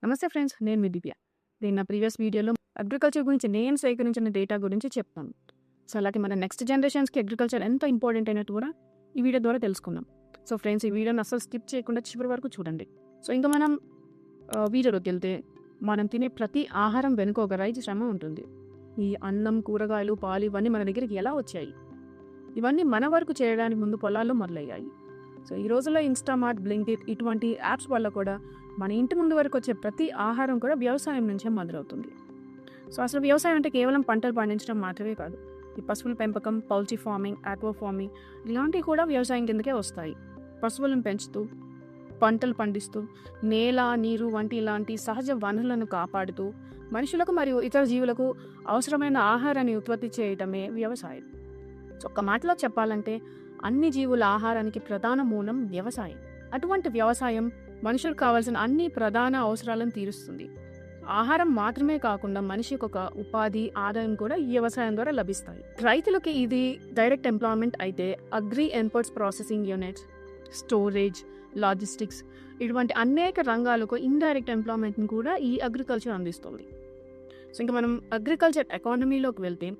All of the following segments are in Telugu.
నమస్తే ఫ్రెండ్స్, నేను మీ దివ్య. నేను నా ప్రీవియస్ వీడియోలో అగ్రికల్చర్ గురించి నేను సేకరించిన డేటా గురించి చెప్తాను. సో అలాగే మన నెక్స్ట్ జనరేషన్స్కి అగ్రికల్చర్ ఎంత ఇంపార్టెంట్ అయినట్టు కూడా ఈ వీడియో ద్వారా తెలుసుకుందాం. సో ఫ్రెండ్స్, ఈ వీడియోని అసలు స్కిప్ చేయకుండా చివరి వరకు చూడండి. సో ఇంకా మనం వీడియోలోకి వెళ్తే, మనం తినే ప్రతి ఆహారం వెనుక ఒక రైతు శ్రమ ఉంటుంది. ఈ అన్నం, కూరగాయలు, పాలు ఇవన్నీ మన దగ్గరికి ఎలా వచ్చాయి? ఇవన్నీ మన వరకు చేయడానికి ముందు పొలాల్లో మొదలయ్యాయి. సో ఈ రోజుల్లో ఇన్స్టామార్ట్, బ్లింకిట్ ఇటువంటి యాప్స్ వల్ల కూడా మన ఇంటి ముందు వరకు వచ్చే ప్రతి ఆహారం కూడా వ్యవసాయం నుంచే మొదలవుతుంది. సో అసలు వ్యవసాయం అంటే కేవలం పంటలు పండించడం మాత్రమే కాదు. ఈ పశువుల పెంపకం, పౌల్ట్రీ ఫార్మింగ్, ఆక్వా ఫార్మింగ్ ఇలాంటివి కూడా వ్యవసాయం కిందకే వస్తాయి. పశువులను పెంచుతూ, పంటలు పండిస్తూ, నేల, నీరు వంటి ఇలాంటి సహజ వనరులను కాపాడుతూ, మనుషులకు మరియు ఇతర జీవులకు అవసరమైన ఆహారాన్ని ఉత్పత్తి చేయటమే వ్యవసాయం. సో ఒక్క మాటలో చెప్పాలంటే, అన్ని జీవుల ఆహారానికి ప్రధాన మూలం వ్యవసాయం. అటువంటి వ్యవసాయం మనుషులకు కావాల్సిన అన్ని ప్రధాన అవసరాలను తీరుస్తుంది. ఆహారం మాత్రమే కాకుండా మనిషికి ఒక ఉపాధి, ఆదాయం కూడా ఈ వ్యవసాయం ద్వారా లభిస్తాయి. రైతులకి ఇది డైరెక్ట్ ఎంప్లాయ్మెంట్ అయితే, agri inputs processing units, storage, logistics ఇటువంటి అనేక రంగాలకు ఇండైరెక్ట్ ఎంప్లాయ్మెంట్ని కూడా ఈ అగ్రికల్చర్ అందిస్తుంది. సో ఇంకా మనం అగ్రికల్చర్ ఎకానమీలోకి వెళ్తే,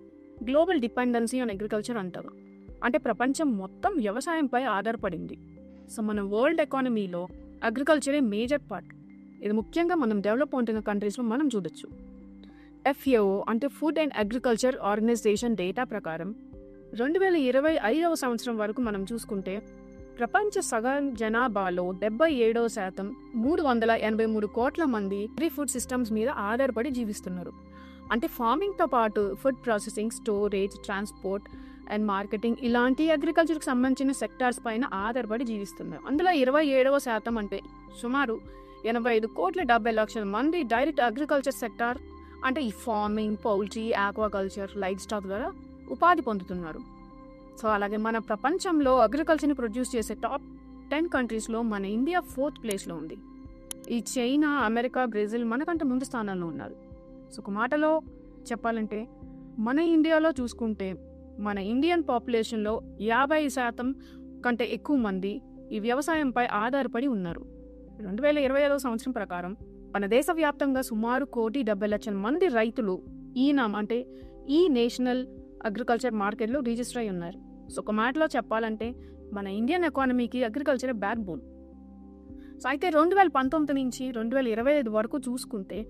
గ్లోబల్ డిపెండెన్సీ ఆన్ అగ్రికల్చర్ అంటారు. అంటే ప్రపంచం మొత్తం వ్యవసాయంపై ఆధారపడింది. సో మన వరల్డ్ ఎకానమీలో అగ్రికల్చరే మేజర్ పార్ట్. ఇది ముఖ్యంగా మనం డెవలప్ అవుతున్న కంట్రీస్లో మనం చూడొచ్చు. FAO అంటే food and agriculture organisation data ప్రకారం 2025 సంవత్సరం వరకు మనం చూసుకుంటే, ప్రపంచ సగం జనాభాలో 77% 383 కోట్ల మంది అగ్రి ఫుడ్ సిస్టమ్స్ మీద ఆధారపడి జీవిస్తున్నారు. అంటే ఫార్మింగ్తో పాటు food processing, storage, transport and marketing ఇలాంటి అగ్రికల్చర్కి సంబంధించిన సెక్టార్స్ పైన ఆధారపడి జీవిస్తున్నారు. అందులో 27% అంటే సుమారు 85 కోట్ల 70 లక్షల మంది డైరెక్ట్ అగ్రికల్చర్ సెక్టార్ అంటే ఈ farming, poultry, aquaculture, life stock ద్వారా ఉపాధి పొందుతున్నారు. సో అలాగే మన ప్రపంచంలో అగ్రికల్చర్ని ప్రొడ్యూస్ చేసే టాప్ 10 కంట్రీస్లో మన ఇండియా 4th ప్లేస్లో ఉంది. ఈ చైనా, అమెరికా, బ్రెజిల్ మనకంటే ముందు స్థానంలో ఉన్నారు. సో ఒక మాటలో చెప్పాలంటే, మన ఇండియాలో చూసుకుంటే మన ఇండియన్ పాపులేషన్లో 50% కంటే ఎక్కువ మంది ఈ వ్యవసాయంపై ఆధారపడి ఉన్నారు. 2025 సంవత్సరం ప్రకారం మన దేశవ్యాప్తంగా సుమారు 1,70,00,000 మంది రైతులు ఈనామ్ అంటే ఈ నేషనల్ అగ్రికల్చర్ మార్కెట్లో రిజిస్టర్ అయి ఉన్నారు. సో ఒక మాటలో చెప్పాలంటే, మన ఇండియన్ ఎకానమీకి అగ్రికల్చర్ బ్యాక్ బోన్. సో అయితే 2019 నుంచి 2025 వరకు చూసుకుంటే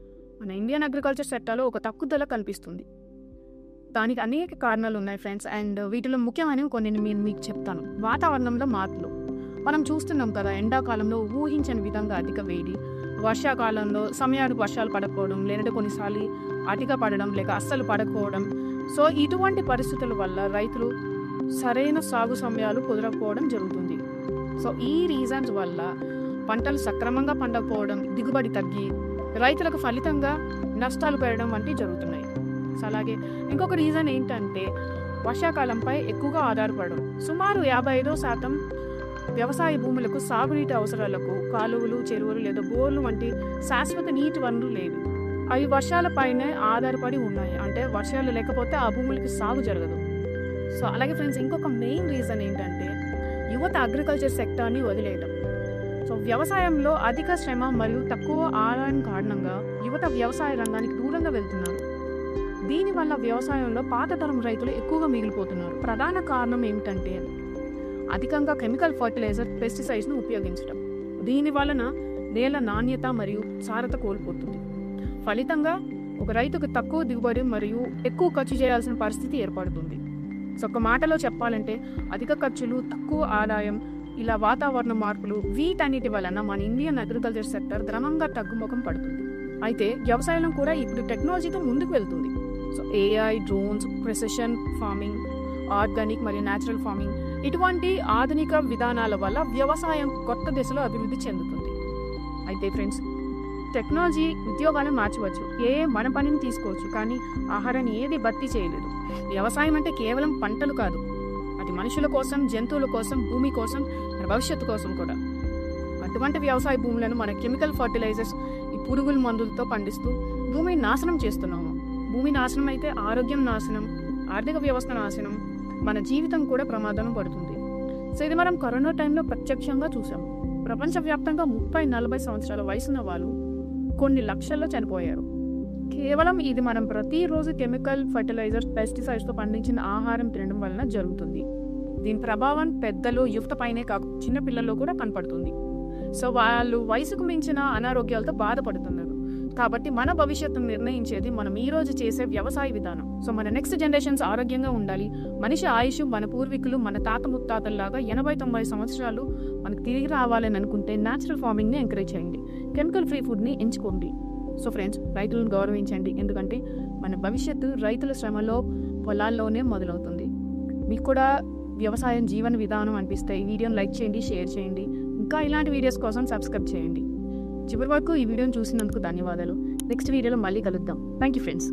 మన ఇండియన్ అగ్రికల్చర్ సెక్టార్లో ఒక తగ్గుదల కనిపిస్తుంది. దానికి అనేక కారణాలు ఉన్నాయి ఫ్రెండ్స్, అండ్ వీటిలో ముఖ్యమైనవి కొన్ని నేను మీకు చెప్తాను. వాతావరణంలో మార్పులు మనం చూస్తున్నాం కదా. ఎండాకాలంలో ఊహించని విధంగా అధిక వేడి, వర్షాకాలంలో సమయానికి వర్షాలు పడకపోవడం, లేదంటే కొన్నిసార్లు అధిక పడడం లేక అస్సలు పడకపోవడం. సో ఇటువంటి పరిస్థితుల వల్ల రైతులు సరైన సాగు సమయాలు కుదరకపోవడం జరుగుతుంది. సో ఈ రీజన్స్ వల్ల పంటలు సక్రమంగా పండకపోవడం, దిగుబడి తగ్గి రైతులకు ఫలితంగా నష్టాలు పెరగడం వంటివి జరుగుతున్నాయి. సో అలాగే ఇంకొక రీజన్ ఏంటంటే, వర్షాకాలంపై ఎక్కువగా ఆధారపడడం. సుమారు 55% వ్యవసాయ భూములకు సాగునీటి అవసరాలకు కాలువలు, చెరువులు లేదా బోర్లు వంటి శాశ్వత నీటి వనరులు లేవు. అవి వర్షాలపైనే ఆధారపడి ఉన్నాయి. అంటే వర్షాలు లేకపోతే ఆ భూములకి సాగు జరగదు. సో అలాగే ఫ్రెండ్స్, ఇంకొక మెయిన్ రీజన్ ఏంటంటే, యువత అగ్రికల్చర్ సెక్టార్ని వదిలేయడం. సో వ్యవసాయంలో అధిక శ్రమ మరియు తక్కువ ఆదాయం కారణంగా యువత వ్యవసాయ రంగానికి దూరంగా వెళ్తున్నారు. దీనివల్ల వ్యవసాయంలో పాత తరం రైతులు ఎక్కువగా మిగిలిపోతున్నారు. ప్రధాన కారణం ఏమిటంటే, అధికంగా కెమికల్ ఫర్టిలైజర్, పెస్టిసైడ్స్ను ఉపయోగించడం. దీని వలన నేల నాణ్యత మరియు సారత కోల్పోతుంది. ఫలితంగా ఒక రైతుకు తక్కువ దిగుబడి మరియు ఎక్కువ ఖర్చు చేయాల్సిన పరిస్థితి ఏర్పడుతుంది. సో ఒక మాటలో చెప్పాలంటే, అధిక ఖర్చులు, తక్కువ ఆదాయం, ఇలా వాతావరణ మార్పులు వీటన్నిటి వలన మన ఇండియన్ అగ్రికల్చర్ సెక్టర్ క్రమంగా తగ్గుముఖం పడుతుంది. అయితే వ్యవసాయంలో కూడా ఇప్పుడు టెక్నాలజీతో ముందుకు వెళ్తుంది. So AI, drones, precision farming, organic మరియు న్యాచురల్ ఫార్మింగ్ ఇటువంటి ఆధునిక విధానాల వల్ల వ్యవసాయం కొత్త దిశలో అభివృద్ధి చెందుతుంది. అయితే ఫ్రెండ్స్, టెక్నాలజీ ఉద్యోగాలను మార్చవచ్చు, మన పనిని తీసుకోవచ్చు, కానీ ఆహారాన్ని ఏది భర్తీ చేయలేదు. వ్యవసాయం అంటే కేవలం పంటలు కాదు, అది మనుషుల కోసం, జంతువుల కోసం, భూమి కోసం, భవిష్యత్తు కోసం కూడా. అటువంటి వ్యవసాయ భూములను మన కెమికల్ ఫర్టిలైజర్స్, ఈ పురుగుల మందులతో పండిస్తూ భూమిని నాశనం చేస్తున్నాము. భూమి నాశనం అయితే ఆరోగ్యం నాశనం, ఆర్థిక వ్యవస్థ నాశనం, మన జీవితం కూడా ప్రమాదం పడుతుంది. సో ఇది మనం కరోనా టైంలో ప్రత్యక్షంగా చూసాము. ప్రపంచవ్యాప్తంగా 30-40 సంవత్సరాల వయసున్న వాళ్ళు కొన్ని లక్షల్లో చనిపోయారు. కేవలం ఇది మనం ప్రతిరోజు కెమికల్ ఫర్టిలైజర్స్, పెస్టిసైడ్స్తో పండించిన ఆహారం తినడం వలన జరుగుతుంది. దీని ప్రభావం పెద్దలు, యువత పైనే కాకుండా చిన్నపిల్లల్లో కూడా కనపడుతుంది. సో వాళ్ళు వయసుకు మించిన అనారోగ్యాలతో బాధపడుతున్నారు. కాబట్టి మన భవిష్యత్తును నిర్ణయించేది మనం ఈరోజు చేసే వ్యవసాయ విధానం. సో మన నెక్స్ట్ జనరేషన్స్ ఆరోగ్యంగా ఉండాలి. మనిషి ఆయుష్ మన పూర్వీకులు, మన తాత ముత్తాతల్లాగా 80-90 సంవత్సరాలు మనకు తిరిగి రావాలని అనుకుంటే న్యాచురల్ ఫార్మింగ్ని ఎంకరేజ్ చేయండి. కెమికల్ ఫ్రీ ఫుడ్ని ఎంచుకోండి. సో ఫ్రెండ్స్, రైతులను గౌరవించండి. ఎందుకంటే మన భవిష్యత్తు రైతుల శ్రమలో, పొలాల్లోనే మొదలవుతుంది. మీకు కూడా వ్యవసాయం జీవన విధానం అనిపిస్తే ఈ వీడియోని లైక్ చేయండి, షేర్ చేయండి. ఇంకా ఇలాంటి వీడియోస్ కోసం సబ్స్క్రైబ్ చేయండి. చివరి వరకు ఈ వీడియోని చూసినందుకు ధన్యవాదాలు. నెక్స్ట్ వీడియోలో మళ్ళీ కలుద్దాం. Thank you friends.